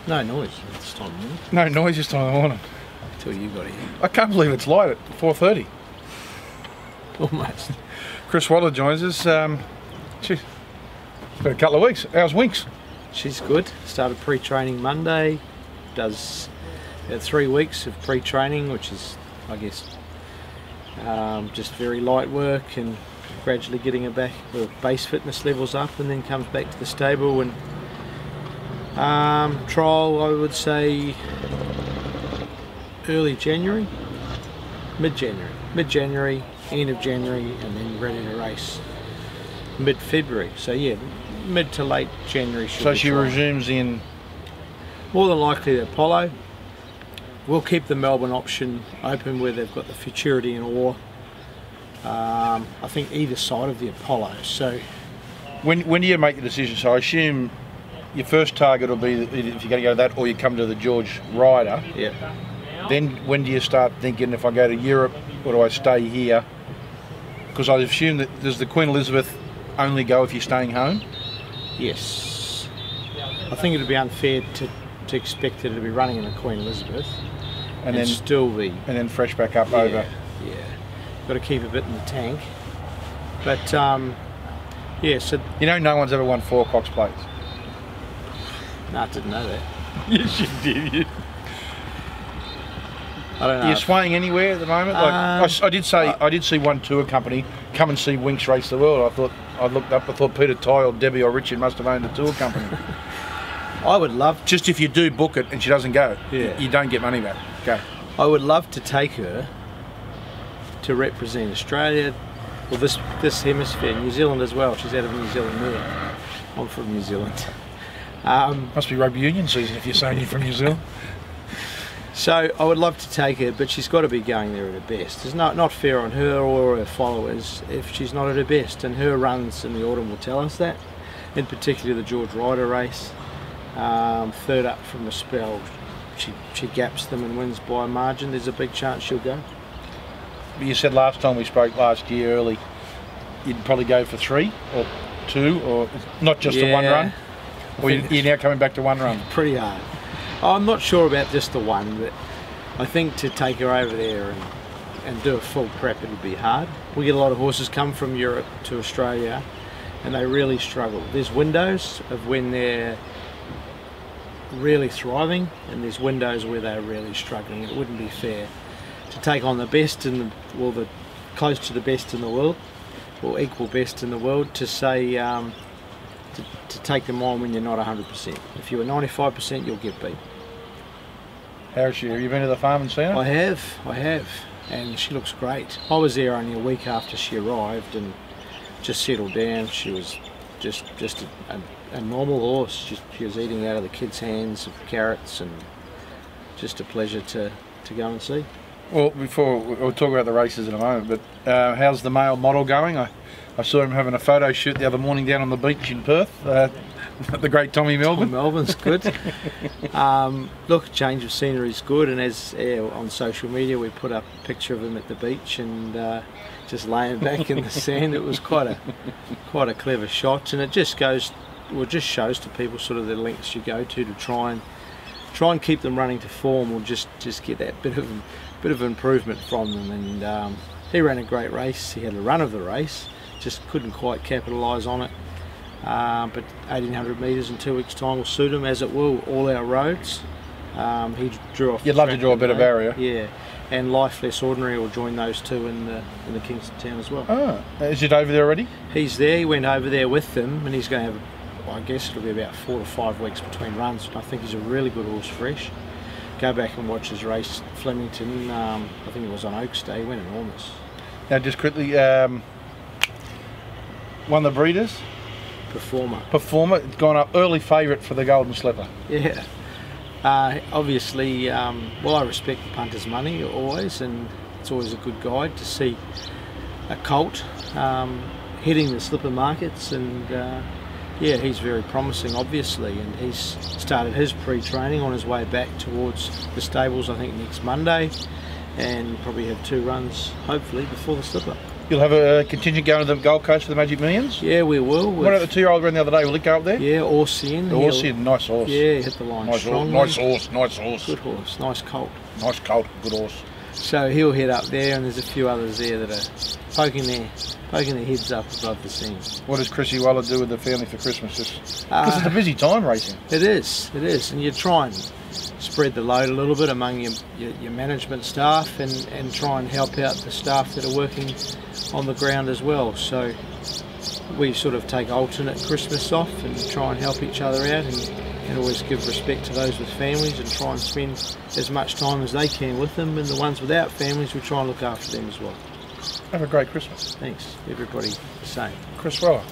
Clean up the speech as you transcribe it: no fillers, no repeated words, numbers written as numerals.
No noise this time of morning. No noise this time of the morning. Until you got here. I can't believe it's light at 4:30. Almost. Chris Waller joins us. Geez, it's been a couple of weeks. How's Winx? She's good. Started pre-training Monday. Does 3 weeks of pre-training, which is, I guess, just very light work and gradually getting her back, the base fitness levels up, and then comes back to the stable and trial, I would say, early January, mid-January, end of January, and then ready to race mid-February. So yeah, mid to late January. So she resumes in? More than likely the Apollo. We'll keep the Melbourne option open where they've got the Futurity and Ore. I think either side of the Apollo. So when do you make the decision? So I assume your first target will be if you're going to go to that, or you come to the George Ryder. Yeah. Then when do you start thinking, if I go to Europe, or do I stay here? Because I assume that does the Queen Elizabeth only go if you're staying home? Yes. I think it would be unfair to expect it to be running in the Queen Elizabeth and then still be, and then fresh back up over. Yeah. Got to keep a bit in the tank. But yeah. So you know, no one's ever won 4 Cox Plates. No, I didn't know that. Yes, you did. I don't know. Are you swaying anywhere at the moment? Like I did see one tour company come and see Winx race the world. I looked up. I thought Peter Ty or Debbie or Richard must have owned a tour company. I would love. Just if you do book it and she doesn't go, you don't get money back. Okay. I would love to take her to represent Australia, well this hemisphere, New Zealand as well. She's out of New Zealand there. I'm from New Zealand. Must be rugby union season if you're saying you're from New Zealand. So I would love to take her, but she's got to be going there at her best. It's not fair on her or her followers if she's not at her best, and her runs in the autumn will tell us that. In particular the George Ryder race, third up from the spell, she gaps them and wins by a margin. There's a big chance she'll go. You said last time we spoke last year early, you'd probably go for 3 or 2, or not just the one run? Or you're now coming back to one run? Pretty hard. I'm not sure about just the one, but I think to take her over there and do a full prep, it'll be hard. We get a lot of horses come from Europe to Australia and they really struggle. There's windows of when they're really thriving and there's windows where they're really struggling. It wouldn't be fair to take on the best in the close to the best in the world, or equal best in the world, to say to take them on when you're not 100%. If you were 95%, you'll get beat. How's she? Have you been to the farm and seen her? I have, and she looks great. I was there only a week after she arrived and just settled down. She was just a normal horse. She was eating out of the kids' hands of carrots, and just a pleasure to go and see. Well, we'll talk about the races in a moment, but how's the male model going? I saw him having a photo shoot the other morning down on the beach in Perth. The great Tommy Melbourne. Melbourne's good. Look, change of scenery is good, and as on social media we put up a picture of him at the beach and just laying back in the sand. It was quite a clever shot, and it just shows to people sort of the lengths you go to try and keep them running to form, or just get that bit of improvement from them. And he ran a great race. He had a run of the race, just couldn't quite capitalise on it. But 1800 metres in 2 weeks' time will suit him, as it will all our roads. He drew off. You'd love to draw a bit of barrier. Yeah, and Life Less Ordinary will join those two in the Kingston town as well. Oh, is it over there already? He's there. He went over there with them, and he's going to have, I guess it'll be about 4 to 5 weeks between runs. I think he's a really good horse, fresh. Go back and watch his race, Flemington. I think it was on Oaks Day. He went enormous. Now, just quickly, won the Breeders. Performer, it's gone up early favourite for the Golden Slipper. Yeah. Obviously, well, I respect the punter's money always, and it's always a good guide to see a colt hitting the slipper markets, and yeah, he's very promising obviously, and he's started his pre-training on his way back towards the stables I think next Monday, and probably have 2 runs hopefully before the slipper. You'll have a contingent going to the Gold Coast for the Magic Millions? Yeah, we will. What about the 2-year-old ran the other day? Will it go up there? Yeah, Racin. Racin, nice horse. Yeah, he hit the line strongly. Nice horse, nice horse. Good horse, nice colt. Nice colt, good horse. So he'll head up there, and there's a few others there that are poking their heads up above the scene. What does Chrissy Waller do with the family for Christmas? Because it's a busy time racing. It is, and you try and spread the load a little bit among your management staff, and try and help out the staff that are working on the ground as well. So we sort of take alternate Christmas off and try and help each other out, and always give respect to those with families and try and spend as much time as they can with them, and the ones without families we try and look after them as well. Have a great Christmas. Thanks, everybody the same. Chris Waller.